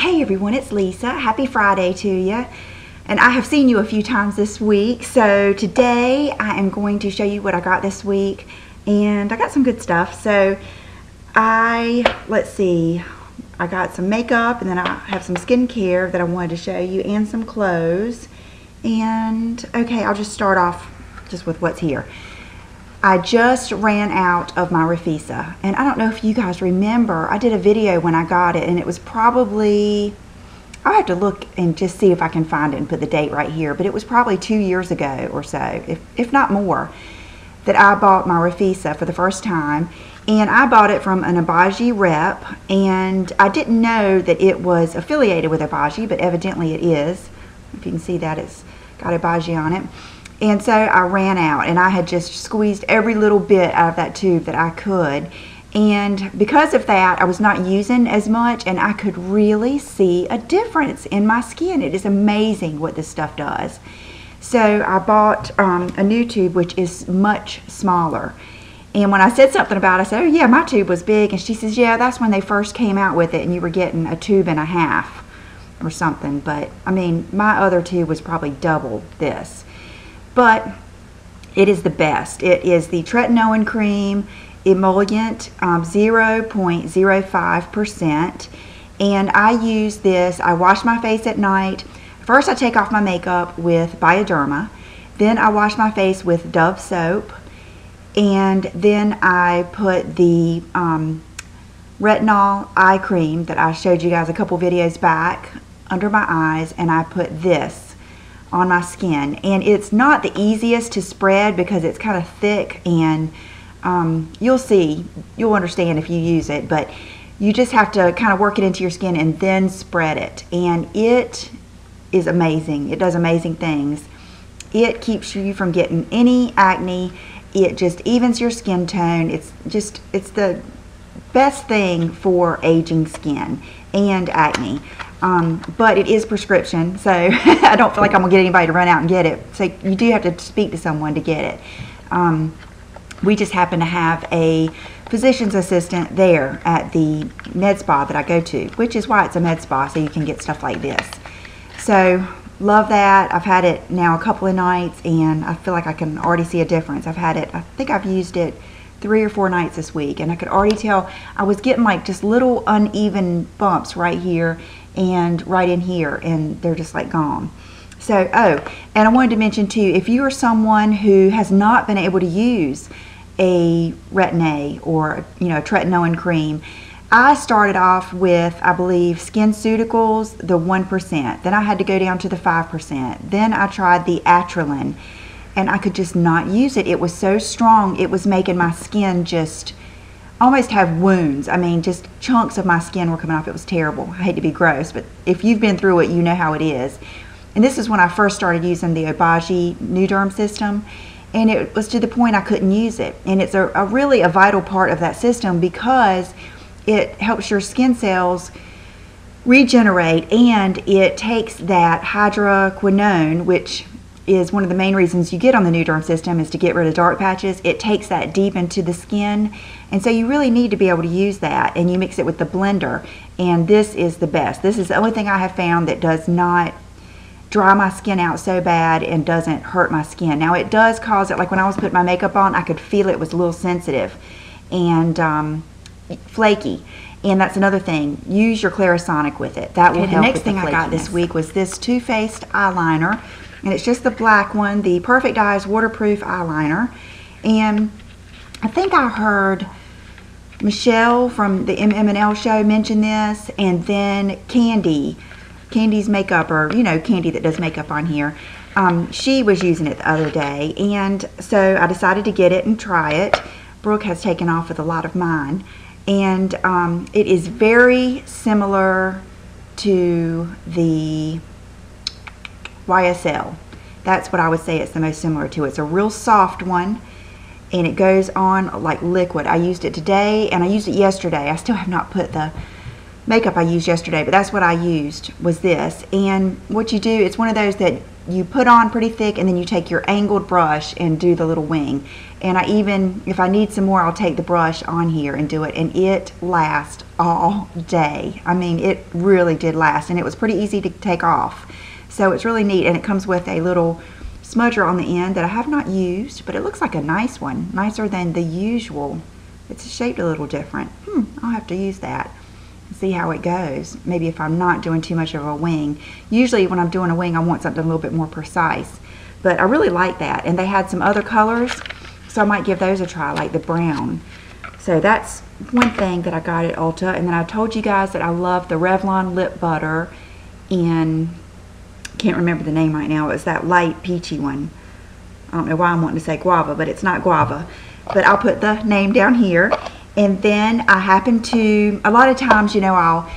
Hey everyone, it's Lisa. Happy Friday to you. And I have seen you a few times this week, so today I am going to show you what I got this week, and I got some good stuff. So let's see, I got some makeup, and then I have some skincare that I wanted to show you, and some clothes. And okay, I'll just start off just with what's here. I just ran out of my Refisa, and I don't know if you guys remember, I did a video when I got it, and it was probably, I'll have to look and just see if I can find it and put the date right here, but it was probably 2 years ago or so, if not more, that I bought my Refisa for the first time. And I bought it from an Beige rep, and I didn't know that it was affiliated with Beige, but evidently it is. If you can see that, it's got Beige on it. And so I ran out, and I had just squeezed every little bit out of that tube that I could. And because of that, I was not using as much, and I could really see a difference in my skin. It is amazing what this stuff does. So I bought a new tube, which is much smaller. And when I said something about it, I said, oh yeah, my tube was big. And she says, yeah, that's when they first came out with it, and you were getting a tube and a half or something. But I mean, my other tube was probably double this. But it is the best. It is the Retinol Eye Cream emollient, 0.05%. And I use this, I wash my face at night. First I take off my makeup with Bioderma. Then I wash my face with Dove soap. And then I put the Retinol Eye Cream that I showed you guys a couple videos back under my eyes, and I put this on my skin. And it's not the easiest to spread because it's kind of thick, and you'll see, you'll understand if you use it, but you just have to kind of work it into your skin and then spread it. And it is amazing. It does amazing things. It keeps you from getting any acne. It just evens your skin tone. It's the best thing for aging skin and acne. But it is prescription, so I don't feel like I'm going to get anybody to run out and get it. So you do have to speak to someone to get it. We just happen to have a physician's assistant there at the med spa that I go to, which is why it's a med spa, so you can get stuff like this. So love that. I've had it now a couple of nights, and I feel like I can already see a difference. I've had it, I think I've used it 3 or 4 nights this week, and I could already tell I was getting like just little uneven bumps right here and right in here, and they're just like gone. So, oh, and I wanted to mention too, if you are someone who has not been able to use a Retin-A or, you know, a Retinol Eye Cream, I started off with, I believe, SkinCeuticals, the 1%. Then I had to go down to the 5%. Then I tried the Atrilin, and I could just not use it. It was so strong, it was making my skin just almost have wounds. I mean, just chunks of my skin were coming off. It was terrible. I hate to be gross, but if you've been through it, you know how it is. And this is when I first started using the Beige Nuderm system, and it was to the point I couldn't use it. And it's really a vital part of that system because it helps your skin cells regenerate, and it takes that hydroquinone, which is one of the main reasons you get on the Nuderm system, is to get rid of dark patches. It takes that deep into the skin, and so you really need to be able to use that, and you mix it with the blender, and this is the best. This is the only thing I have found that does not dry my skin out so bad and doesn't hurt my skin. Now it does cause it, like when I was putting my makeup on, I could feel it was a little sensitive and flaky. And that's another thing. Use your Clarisonic with it. That will help. The next thing I got this week was this Faced Eyeliner. And it's just the black one, the Perfect Eyes Waterproof Eyeliner. And I think I heard Michelle from the MM&L show mention this, and then Candy's makeup, or you know, Candy that does makeup on here, she was using it the other day, and so I decided to get it and try it. Brooke has taken off with a lot of mine, and it is very similar to the YSL. That's what I would say it's the most similar to. It's a real soft one, and it goes on like liquid. I used it today, and I used it yesterday. I still have not put the makeup I used yesterday, but that's what I used, was this. And what you do, it's one of those that you put on pretty thick, and then you take your angled brush and do the little wing. And I even, if I need some more, I'll take the brush on here and do it, and it lasts all day. I mean, it really did last, and it was pretty easy to take off. So it's really neat, and it comes with a little smudger on the end that I have not used, but it looks like a nice one, nicer than the usual. It's shaped a little different. I'll have to use that and see how it goes. Maybe if I'm not doing too much of a wing. Usually when I'm doing a wing, I want something a little bit more precise, but I really like that. And they had some other colors, so I might give those a try, like the brown. So that's one thing that I got at Ulta. And then I told you guys that I love the Revlon Lip Butter in, can't remember the name right now, it's that light peachy one. I don't know why I'm wanting to say guava, but it's not guava. But I'll put the name down here. And then I happen to, a lot of times, you know,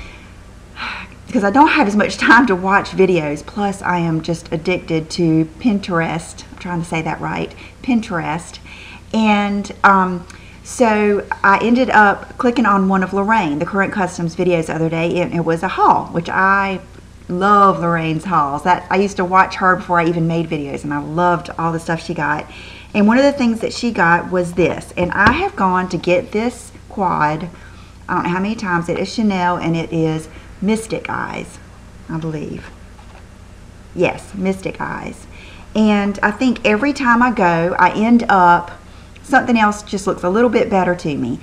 because I don't have as much time to watch videos, plus I am just addicted to Pinterest. I'm trying to say that right, Pinterest. And so I ended up clicking on one of Lorraine, the Current Customs videos the other day, and it was a haul, which I love Lorraine's hauls. That I used to watch her before I even made videos, and I loved all the stuff she got. And one of the things that she got was this, and I have gone to get this quad, I don't know how many times. It is Chanel, and it is Mystic Eyes, I believe. Yes, Mystic Eyes. And I think every time I go, I end up, something else just looks a little bit better to me.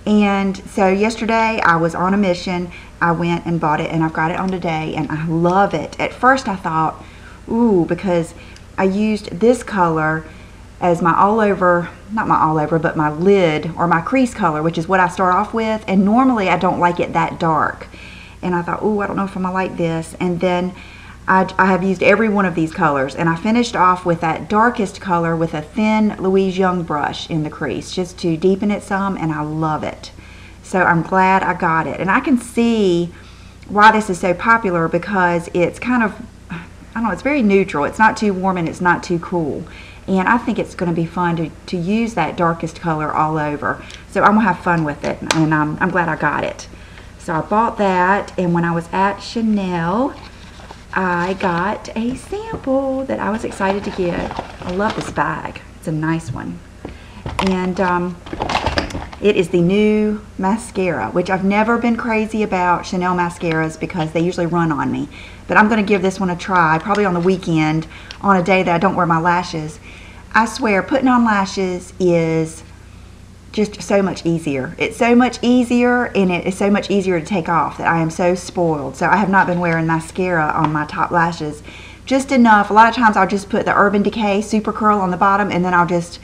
And so yesterday I was on a mission. I went and bought it, and I've got it on today, and I love it. At first I thought, ooh, because I used this color as my all over, not my all over, but my lid or my crease color, which is what I start off with. And normally I don't like it that dark. And I thought, ooh, I don't know if I'm gonna like this. And then I have used every one of these colors, and I finished off with that darkest color with a thin Louise Young brush in the crease just to deepen it some, and I love it. So I'm glad I got it. And I can see why this is so popular, because it's kind of, I don't know, it's very neutral. It's not too warm and it's not too cool. And I think it's going to be fun to use that darkest color all over. So I'm going to have fun with it, and I'm glad I got it. So I bought that, and when I was at Chanel, I got a sample that I was excited to get. I love this bag. It's a nice one. And it is the new mascara, which I've never been crazy about Chanel mascaras because they usually run on me. But I'm going to give this one a try, probably on the weekend, on a day that I don't wear my lashes. I swear, putting on lashes is just so much easier. It's so much easier, and it is so much easier to take off that I am so spoiled. So I have not been wearing mascara on my top lashes. Just enough. A lot of times I'll just put the Urban Decay Super Curl on the bottom, and then I'll just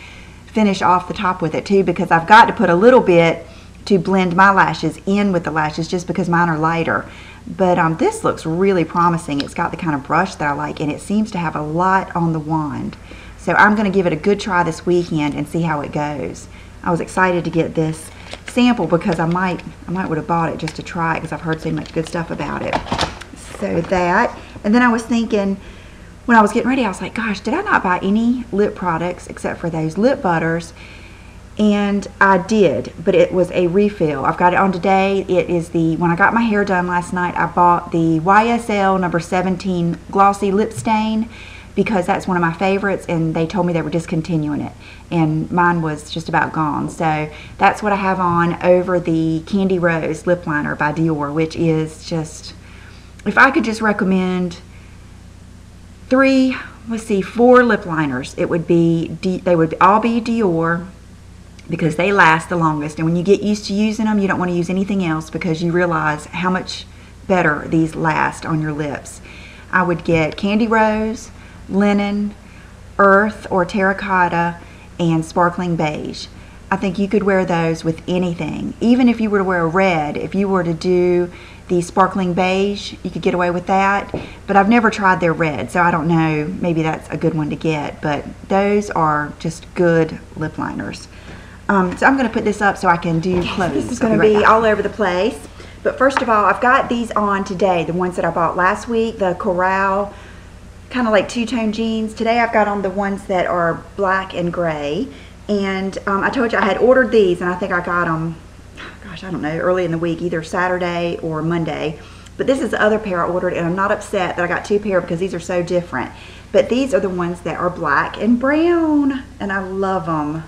finish off the top with it too, because I've got to put a little bit to blend my lashes in with the lashes just because mine are lighter. But this looks really promising. It's got the kind of brush that I like, and it seems to have a lot on the wand. So I'm going to give it a good try this weekend and see how it goes. I was excited to get this sample because I might would have bought it just to try it because I've heard so much good stuff about it. So that, and then I was thinking, when I was getting ready, I was like, gosh, did I not buy any lip products except for those lip butters? And I did, but it was a refill. I've got it on today. It is the, when I got my hair done last night, I bought the YSL number 17 Glossy Lip Stain, because that's one of my favorites, and they told me they were discontinuing it, and mine was just about gone. So that's what I have on over the Candy Rose lip liner by Dior, which is just, if I could just recommend four lip liners, it would be, they would all be Dior, because they last the longest. And when you get used to using them, you don't want to use anything else because you realize how much better these last on your lips. I would get Candy Rose, Linen, Earth or Terracotta, and Sparkling Beige. I think you could wear those with anything. Even if you were to wear a red, if you were to do the Sparkling Beige, you could get away with that. But I've never tried their red, so I don't know. Maybe that's a good one to get. But those are just good lip liners. So I'm going to put this up so I can do clothes. This is going to be all over the place. But first of all, I've got these on today, the ones that I bought last week, the Koral, kind of like two-tone jeans. Today I've got on the ones that are black and gray. And I told you I had ordered these, and I think I got them, gosh, I don't know, early in the week, either Saturday or Monday. But this is the other pair I ordered, and I'm not upset that I got 2 pair because these are so different. But these are the ones that are black and brown, and I love them.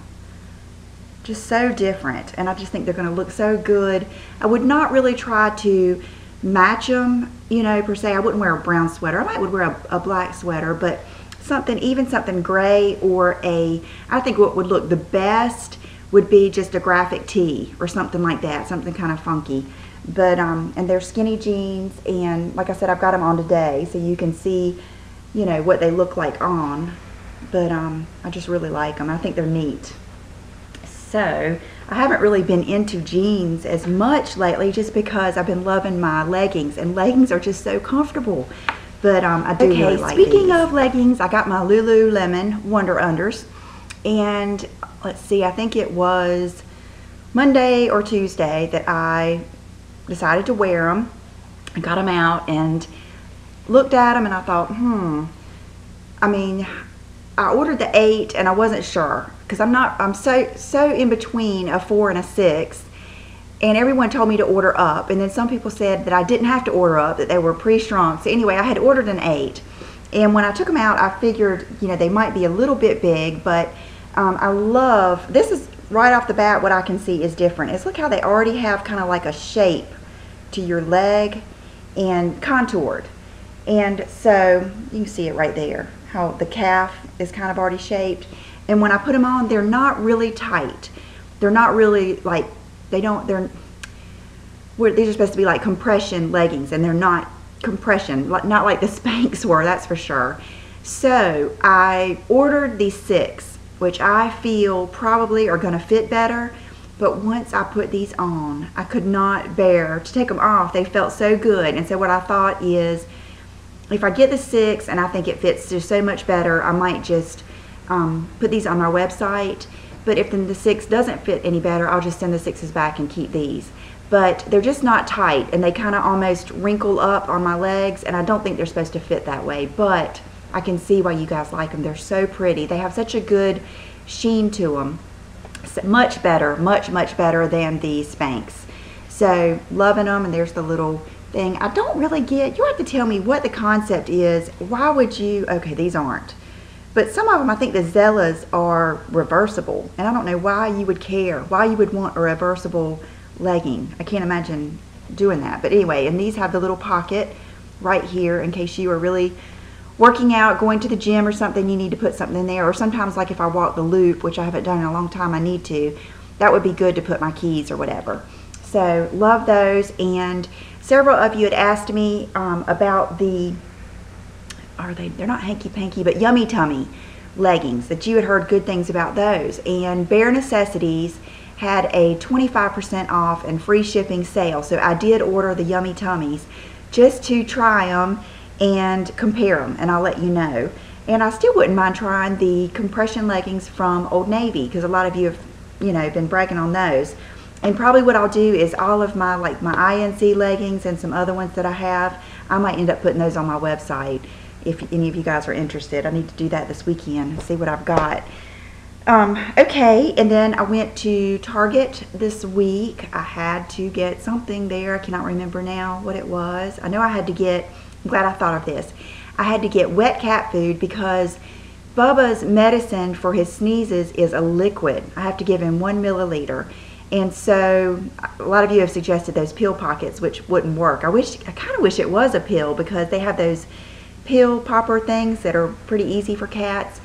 Just so different, and I just think they're going to look so good. I would not really try to match them, you know, per se. I wouldn't wear a brown sweater. I might would wear a black sweater, but something, even something gray, or I think what would look the best would be just a graphic tee or something like that, something kind of funky. But and they're skinny jeans, and like I said, I've got them on today so you can see, you know, what they look like on. But I just really like them. I think they're neat. So I haven't really been into jeans as much lately just because I've been loving my leggings, and leggings are just so comfortable. But I do really like these. Speaking of leggings, I got my LuluLemon Wonder Unders, and let's see, I think it was Monday or Tuesday that I decided to wear them. I got them out and looked at them, and I thought, I mean, I ordered the 8 and I wasn't sure because I'm so in between a 4 and a 6, and everyone told me to order up, and then some people said that I didn't have to order up, that they were pre-shrunk. So anyway, I had ordered an 8, and when I took them out, I figured, you know, they might be a little bit big, but I love, this is right off the bat what I can see is different. Is look how they already have kind of like a shape to your leg and contoured, and so you can see it right there, how the calf is kind of already shaped. And when I put them on, they're not really tight. They're not really like, these are supposed to be like compression leggings, and they're not compression, not like the Spanx were, that's for sure. So I ordered these 6, which I feel probably are going to fit better. But once I put these on, I could not bear to take them off. They felt so good. And so what I thought is, if I get the 6 and I think it fits just so much better, I might just put these on our website. But if then the 6 doesn't fit any better, I'll just send the 6s back and keep these. But they're just not tight, and they kind of almost wrinkle up on my legs, and I don't think they're supposed to fit that way. But I can see why you guys like them. They're so pretty. They have such a good sheen to them. Much better, much better than the Spanx. So loving them, and there's the little thing. I don't really get, you have to tell me what the concept is. Why would you, okay, these aren't. But some of them, I think the Zellas are reversible, and I don't know why you would care, why you would want a reversible legging. I can't imagine doing that. But anyway, and these have the little pocket right here in case you are really working out, going to the gym or something, you need to put something in there. Or sometimes, like if I walk the loop, which I haven't done in a long time, I need to, that would be good to put my keys or whatever. So love those. And several of you had asked me about the, they're not hanky panky, but yummy tummy leggings, that you had heard good things about those. And Bare Necessities had a 25% off and free shipping sale. So I did order the yummy tummies just to try them and compare them, and I'll let you know. And I still wouldn't mind trying the compression leggings from Old Navy, because a lot of you have, you know, been bragging on those. And probably what I'll do is all of my, like my INC leggings and some other ones that I have, I might end up putting those on my website if any of you guys are interested. I need to do that this weekend and see what I've got. Okay, and then I went to Target this week. I had to get something there. I cannot remember now what it was. I know I had to get, I'm glad I thought of this. I had to get wet cat food because Bubba's medicine for his sneezes is a liquid. I have to give him 1 milliliter. And so a lot of you have suggested those pill pockets, which wouldn't work. I kind of wish it was a pill, because they have those pill popper things that are pretty easy for cats.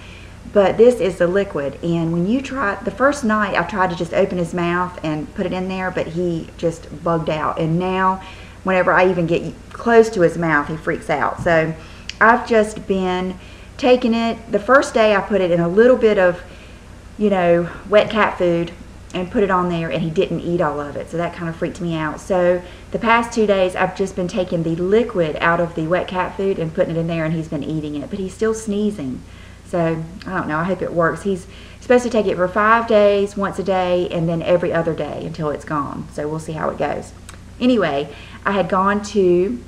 But this is the liquid, and when you try, the first night I tried to just open his mouth and put it in there, but he just bugged out. And now whenever I even get close to his mouth, he freaks out. So I've just been taking it. The first day I put it in a little bit of, you know, wet cat food and put it on there, and he didn't eat all of it, so that kind of freaked me out. So the past 2 days I've just been taking the liquid out of the wet cat food and putting it in there, and he's been eating it, but he's still sneezing. So I don't know, I hope it works. He's supposed to take it for 5 days, once a day, and then every other day until it's gone. So we'll see how it goes. Anyway, I had gone to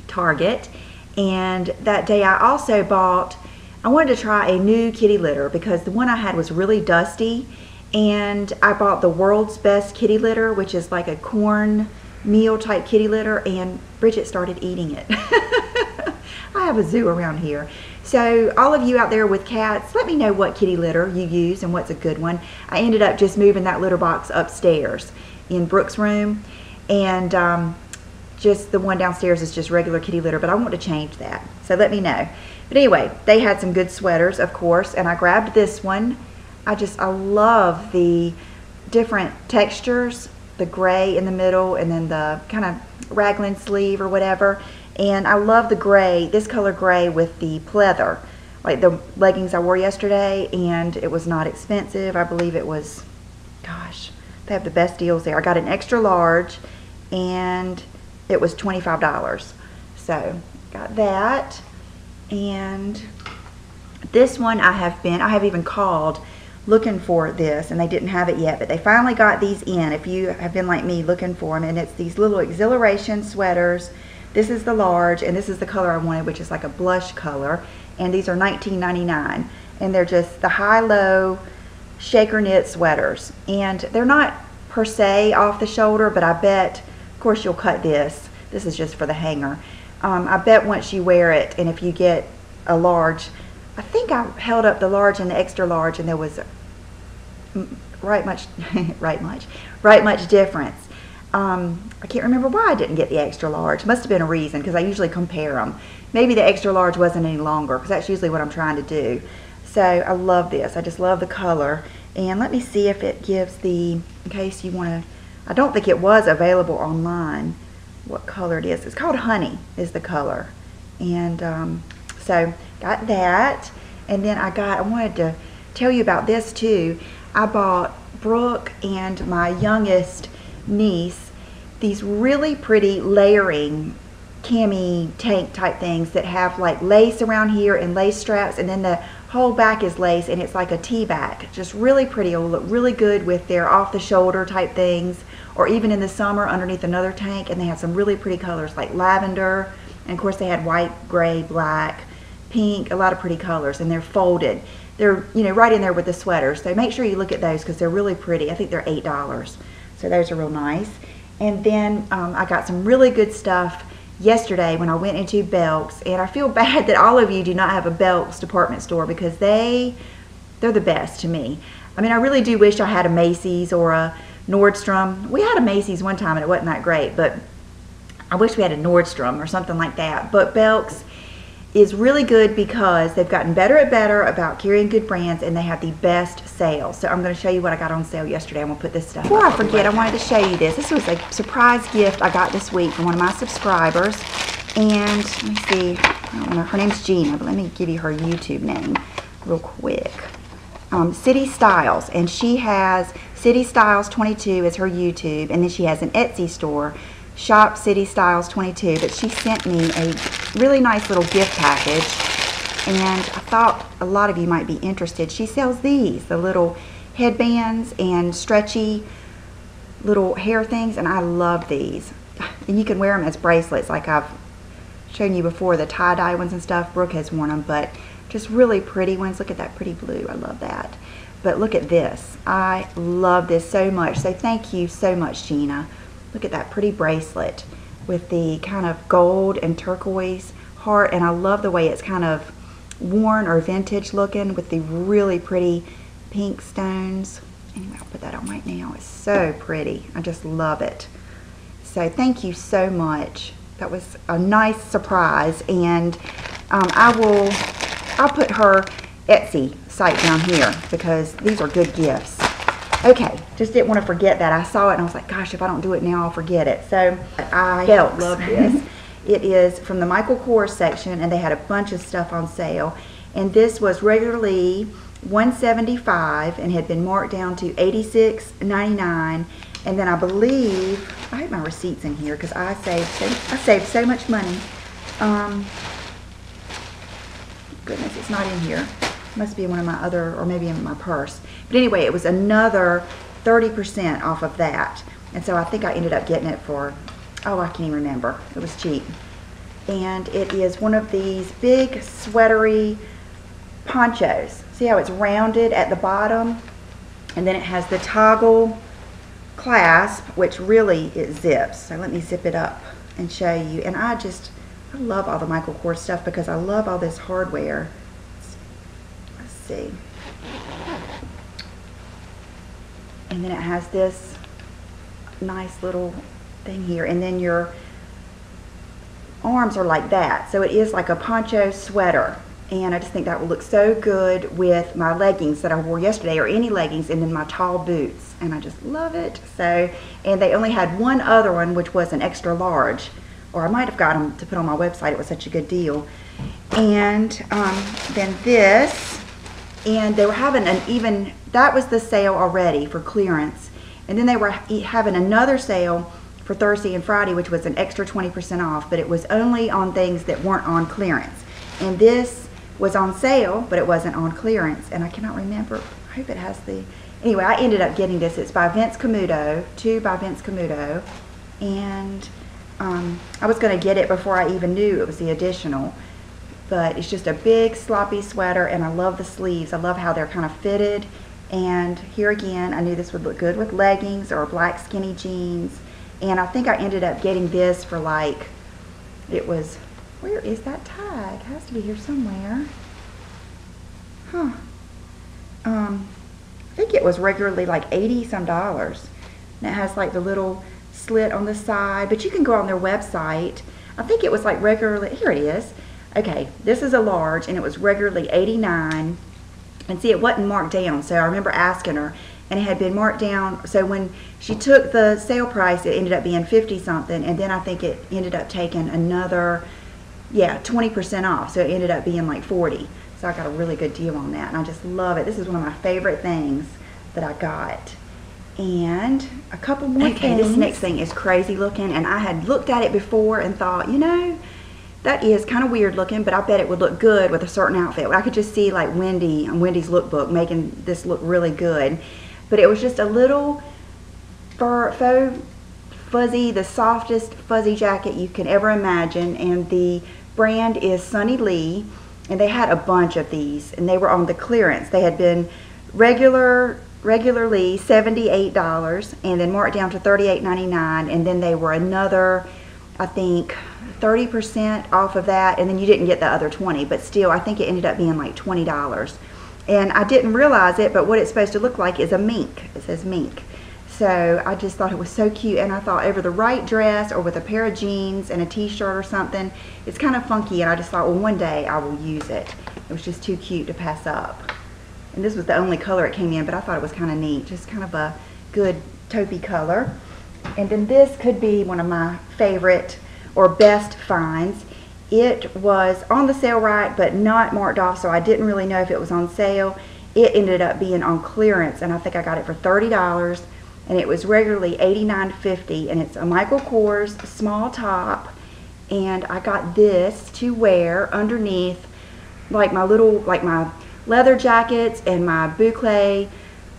Target, and that day I also bought, I wanted to try a new kitty litter because the one I had was really dusty. And I bought the World's Best Kitty Litter, which is like a corn meal type kitty litter, and Bridget started eating it. I have a zoo around here. So all of you out there with cats, let me know what kitty litter you use and what's a good one. I ended up just moving that litter box upstairs in Brooke's room, and just the one downstairs is just regular kitty litter, but I want to change that. So let me know. But anyway, they had some good sweaters, of course, and I grabbed this one. I love the different textures, the gray in the middle and then the kind of raglan sleeve or whatever. And I love the gray, this color gray with the pleather, like the leggings I wore yesterday, and it was not expensive. I believe it was, gosh, they have the best deals there. I got an extra large and it was $25. So got that. And this one I have even called looking for this, and they didn't have it yet, but they finally got these in, if you have been like me looking for them. And it's these little exhilaration sweaters. This is the large, and this is the color I wanted, which is like a blush color, and these are $19.99, and they're just the high-low shaker knit sweaters, and they're not per se off the shoulder, but I bet, of course, you'll cut this is just for the hanger. I bet once you wear it, and if you get a large, I think I held up the large and the extra large, and there was right much difference. I can't remember why I didn't get the extra large. Must have been a reason, because I usually compare them. Maybe the extra large wasn't any longer, because that's usually what I'm trying to do. So I love this. I just love the color. And let me see if it gives the, in case you want to, I don't think it was available online, what color it is. It's called Honey is the color. And so got that. And then I wanted to tell you about this too. I bought Brooke and my youngest niece these really pretty layering cami tank type things that have like lace around here and lace straps, and then the whole back is lace, and it's like a T-back. Just really pretty. It'll look really good with their off the shoulder type things, or even in the summer underneath another tank. And they have some really pretty colors like lavender, and of course they had white, gray, black, pink, a lot of pretty colors, and they're folded. They're, you know, right in there with the sweaters. So make sure you look at those because they're really pretty. I think they're $8. So those are real nice. And then I got some really good stuff yesterday when I went into Belk's, and I feel bad that all of you do not have a Belk's department store, because they're the best to me. I mean, I really do wish I had a Macy's or a Nordstrom. We had a Macy's one time and it wasn't that great, but I wish we had a Nordstrom or something like that. But Belk's is really good because they've gotten better and better about carrying good brands, and they have the best sales. So I'm going to show you what I got on sale yesterday. I'm going to put this stuff before I forget. I wanted to show you this. This was a surprise gift I got this week from one of my subscribers. And let me see, I don't know, her name's Gina, but let me give you her YouTube name real quick. City Styles, and she has City Styles 22 as her YouTube, and then she has an Etsy store, Shop City Styles 22, but she sent me a really nice little gift package, and I thought a lot of you might be interested. She sells these, the little headbands and stretchy little hair things, and I love these. And you can wear them as bracelets like I've shown you before, the tie-dye ones and stuff. Brooke has worn them, but just really pretty ones. Look at that pretty blue. I love that. But look at this. I love this so much. So thank you so much, Gina. Look at that pretty bracelet with the kind of gold and turquoise heart, and I love the way it's kind of worn or vintage looking with the really pretty pink stones. Anyway, I'll put that on right now. It's so pretty. I just love it. So thank you so much. That was a nice surprise, and I'll put her Etsy site down here because these are good gifts. Okay, just didn't want to forget that. I saw it and I was like, gosh, if I don't do it now, I'll forget it. So I love this. It is from the Michael Kors section, and they had a bunch of stuff on sale. And this was regularly $175 and had been marked down to $86.99. And then I believe, I have my receipts in here because I saved so much money. Goodness, it's not in here. Must be in one of my other, or maybe in my purse. But anyway, it was another 30% off of that. And so I think I ended up getting it for, oh, I can't even remember. It was cheap. And it is one of these big sweatery ponchos. See how it's rounded at the bottom? And then it has the toggle clasp, which really it zips. So let me zip it up and show you. And I love all the Michael Kors stuff because I love all this hardware. Let's see. And then it has this nice little thing here, and then your arms are like that, so it is like a poncho sweater, and I just think that will look so good with my leggings that I wore yesterday, or any leggings, and then my tall boots, and I just love it. So, and they only had one other one, which was an extra large, or I might have got them to put on my website. It was such a good deal. And then this, and they were having that was the sale already for clearance, and then they were having another sale for Thursday and Friday, which was an extra 20% off, but it was only on things that weren't on clearance. And this was on sale, but it wasn't on clearance, and I cannot remember. I hope it has the, anyway, I ended up getting this. It's by Vince Camuto, 2 by Vince Camuto, and I was going to get it before I even knew it was the additional, but it's just a big sloppy sweater, and I love the sleeves. I love how they're kind of fitted, and here again, I knew this would look good with leggings or black skinny jeans. And I think I ended up getting this for like, it was, where is that tag? It has to be here somewhere. Huh. I think it was regularly like 80 some dollars. And it has like the little slit on the side, but you can go on their website. I think it was like regularly, here it is. Okay, this is a large, and it was regularly $89. And see, it wasn't marked down, so I remember asking her, and it had been marked down. So when she took the sale price, it ended up being 50 something, and then I think it ended up taking another, yeah, 20% off. So it ended up being like 40. So I got a really good deal on that, and I just love it. This is one of my favorite things that I got. And a couple more things. This next thing is crazy looking, and I had looked at it before and thought, you know, that is kind of weird looking, but I bet it would look good with a certain outfit. I could just see like Wendy on Wendy's lookbook making this look really good. But it was just a little faux fuzzy, the softest fuzzy jacket you can ever imagine, and the brand is Sunny Lee, and they had a bunch of these, and they were on the clearance. They had been regularly $78, and then marked down to $38.99, and then they were another, I think, 30% off of that, and then you didn't get the other 20, but still, I think it ended up being like $20. And I didn't realize it, but what it's supposed to look like is a mink. It says mink. So I just thought it was so cute, and I thought over the right dress or with a pair of jeans and a t-shirt or something, it's kind of funky, and I just thought, well, one day I will use it. It was just too cute to pass up. And this was the only color it came in, but I thought it was kind of neat, just kind of a good taupey color. And then this could be one of my favorite or best finds. It was on the sale right, but not marked off, so I didn't really know if it was on sale. It ended up being on clearance, and I think I got it for $30, and it was regularly $89.50, and it's a Michael Kors small top, and I got this to wear underneath like my leather jackets and my boucle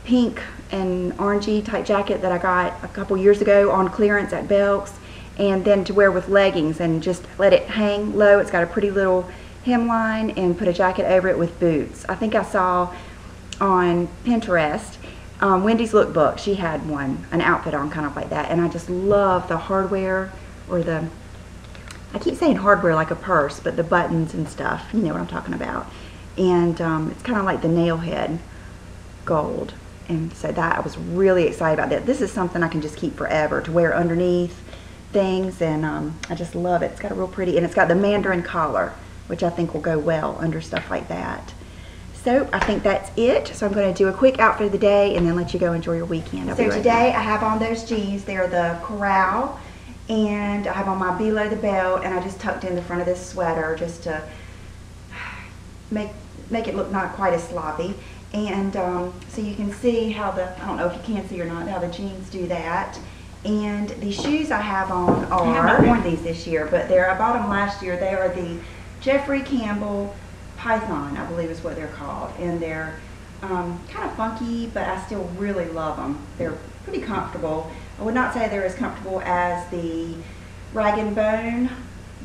pink and orangey type jacket that I got a couple years ago on clearance at Belk's. And then to wear with leggings and just let it hang low. It's got a pretty little hemline, and put a jacket over it with boots. I think I saw on Pinterest, Wendy's lookbook, she had an outfit on kind of like that. And I just love the hardware, or I keep saying hardware like a purse, but the buttons and stuff, you know what I'm talking about. And it's kind of like the nail head gold. And so that, I was really excited about that. This is something I can just keep forever to wear underneath things, and I just love it. It's got a real pretty, and it's got the mandarin collar, which I think will go well under stuff like that. So I think that's it. So I'm going to do a quick outfit of the day and then let you go enjoy your weekend. So today I have on those jeans. They're the Koral, and I have on my below the belt, and I just tucked in the front of this sweater just to make it look not quite as sloppy. And so you can see how I don't know if you can see or not, how the jeans do that. And the shoes I have on are, I have not worn these this year, but I bought them last year. They are the Jeffrey Campbell Python, I believe is what they're called. And they're kind of funky, but I still really love them. They're pretty comfortable. I would not say they're as comfortable as the Rag & Bone,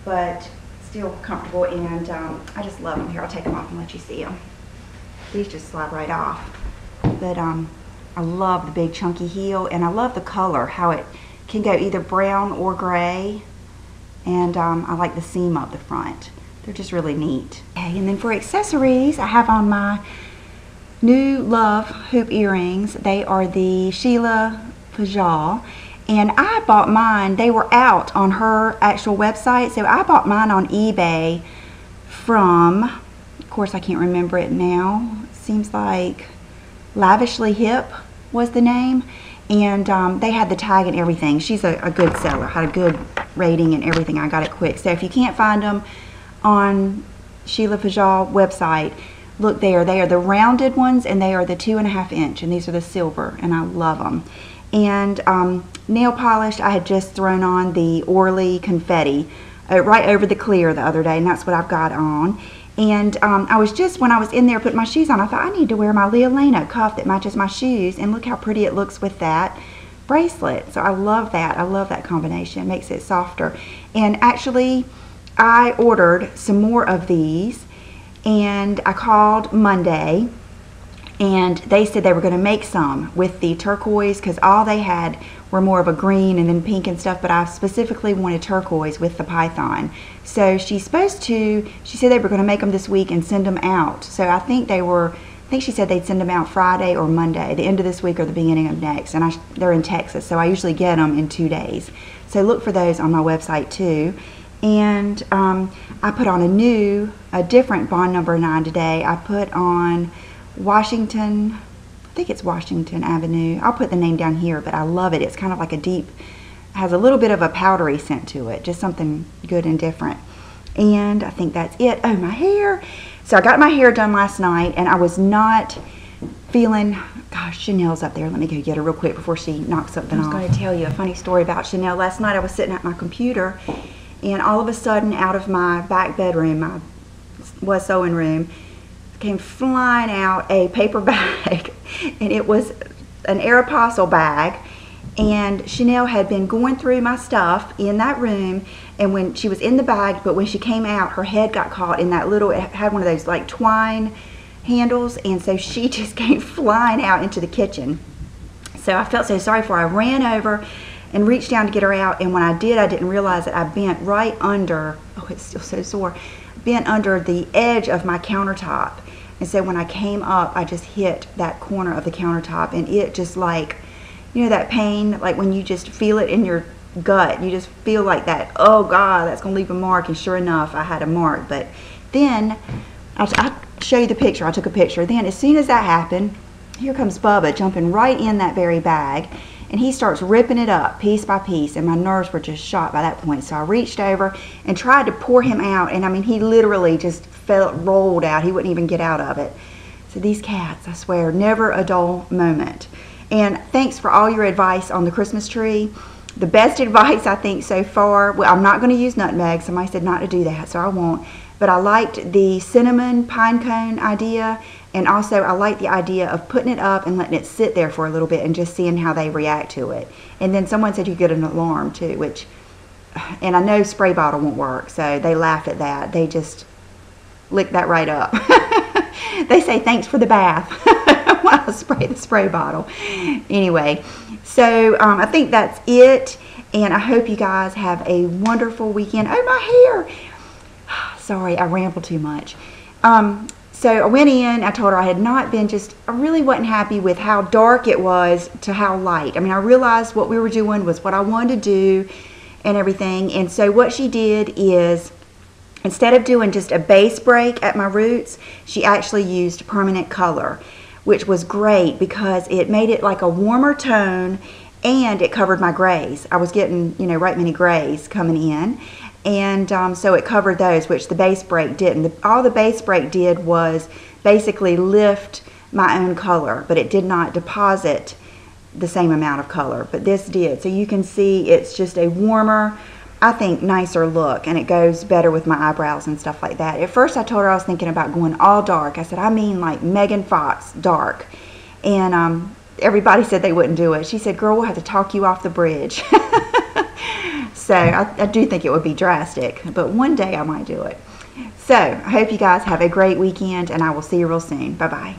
but still comfortable, and I just love them. Here, I'll take them off and let you see them. These just slide right off. But I love the big chunky heel, and I love the color, how it can go either brown or gray. And I like the seam up the front. They're just really neat. Okay, and then for accessories, I have on my new love hoop earrings. They are the Sheila Pajal, and I bought mine. They were out on her actual website, so I bought mine on eBay from, of course I can't remember it now, seems like Lavishly Hip was the name, and they had the tag and everything. She's a good seller, had a good rating and everything. I got it quick. So if you can't find them on Sheila Pajal website, look there. They are the rounded ones, and they are the 2.5 inch, and these are the silver, and I love them. And nail polish, I had just thrown on the Orly Confetti right over the clear the other day, and that's what I've got on. And I was just, when I was in there putting my shoes on, I thought I need to wear my Leolena cuff that matches my shoes, and look how pretty it looks with that bracelet. So I love that. I love that combination. It makes it softer. And actually, I ordered some more of these, and I called Monday, and they said they were going to make some with the turquoise, because all they had were more of a green and then pink and stuff, but I specifically wanted turquoise with the python. So she said they were going to make them this week and send them out. So I think she said they'd send them out Friday or Monday, the end of this week or the beginning of next. And they're in Texas, so I usually get them in 2 days. So look for those on my website too. And I put on a different Bond number 9 today. I put on Washington, I think it's Washington Avenue. I'll put the name down here, but I love it. It's kind of like a deep, has a little bit of a powdery scent to it, just something good and different. And I think that's it. Oh, my hair. So I got my hair done last night, and I was not feeling, gosh, Chanel's up there. Let me go get her real quick before she knocks something off. I was going to tell you a funny story about Chanel. Last night I was sitting at my computer, and all of a sudden out of my back bedroom, my sewing room, came flying out a paper bag, and it was an Aeropostale bag, and Chanel had been going through my stuff in that room, and when she was in the bag, but when she came out, her head got caught in that little, it had one of those like twine handles, and so she just came flying out into the kitchen. So I felt so sorry for her. I ran over and reached down to get her out, and when I did, I didn't realize that I bent right under, oh, it's still so sore, bent under the edge of my countertop. And so when I came up, I just hit that corner of the countertop, and it just like, you know, that pain, like when you just feel it in your gut, you just feel like that, oh God, that's gonna leave a mark. And sure enough, I had a mark. But then, I'll show you the picture. I took a picture. Then as soon as that happened, here comes Bubba jumping right in that very bag, and he starts ripping it up piece by piece, and my nerves were just shot by that point. So I reached over and tried to pour him out, and I mean, he literally just rolled out. He wouldn't even get out of it. So these cats, I swear, never a dull moment. And thanks for all your advice on the Christmas tree. The best advice, I think, so far, well, I'm not going to use nutmeg. Somebody said not to do that, so I won't. But I liked the cinnamon pine cone idea, and also I like the idea of putting it up and letting it sit there for a little bit and just seeing how they react to it. And then someone said you get an alarm too, which, and I know spray bottle won't work, so they laughed at that. They just lick that right up. They say thanks for the bath when I spray the spray bottle. Anyway, so I think that's it, and I hope you guys have a wonderful weekend. Oh, my hair. Sorry, I ramble too much. So I went in, I told her I had not been I really wasn't happy with how dark it was to how light. I mean, I realized what we were doing was what I wanted to do and everything. And so what she did is, instead of doing just a base break at my roots, she actually used permanent color, which was great because it made it like a warmer tone, and it covered my grays. I was getting, you know, right many grays coming in. And so it covered those, which the base break didn't. All the base break did was basically lift my own color, but it did not deposit the same amount of color, but this did. So you can see it's just a warmer, I think, nicer look, and it goes better with my eyebrows and stuff like that. At first I told her I was thinking about going all dark. I said, I mean like Megan Fox dark. And everybody said they wouldn't do it. She said, girl, we'll have to talk you off the bridge. So I do think it would be drastic, but one day I might do it. So I hope you guys have a great weekend, and I will see you real soon. Bye-bye.